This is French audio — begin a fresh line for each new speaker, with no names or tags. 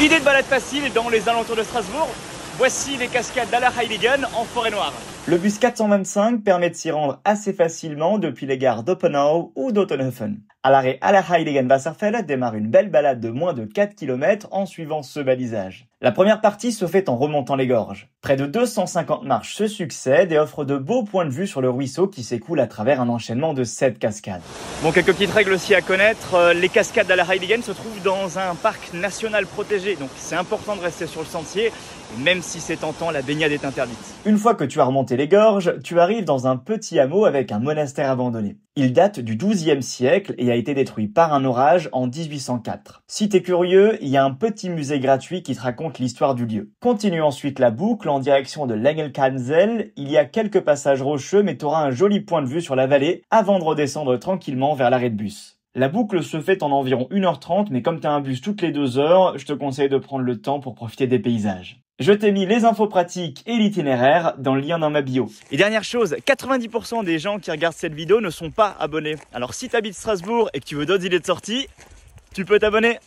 Idée de balade facile dans les alentours de Strasbourg. Voici les cascades d'Allerheiligen en forêt noire.
Le bus 425 permet de s'y rendre assez facilement depuis les gares d'Oppenau ou d'Ottenhofen. À l'arrêt Allerheiligen-Wasserfeld démarre une belle balade de moins de 4 km en suivant ce balisage. La première partie se fait en remontant les gorges. Près de 250 marches se succèdent et offrent de beaux points de vue sur le ruisseau qui s'écoule à travers un enchaînement de 7 cascades.
Bon, quelques petites règles aussi à connaître. Les cascades d'Allerheiligen se trouvent dans un parc national protégé, donc c'est important de rester sur le sentier. Et même si c'est tentant, la baignade est interdite.
Une fois que tu as remonté les gorges, tu arrives dans un petit hameau avec un monastère abandonné. Il date du XIIe siècle et a été détruit par un orage en 1804. Si t'es curieux, il y a un petit musée gratuit qui te raconte l'histoire du lieu. Continue ensuite la boucle en direction de l'Engelkanzel. Il y a quelques passages rocheux mais t'auras un joli point de vue sur la vallée avant de redescendre tranquillement vers l'arrêt de bus. La boucle se fait en environ 1h30 mais comme t'as un bus toutes les 2 heures, je te conseille de prendre le temps pour profiter des paysages. Je t'ai mis les infos pratiques et l'itinéraire dans le lien dans ma bio.
Et dernière chose, 90% des gens qui regardent cette vidéo ne sont pas abonnés. Alors si tu habites Strasbourg et que tu veux d'autres idées de sortie, tu peux t'abonner.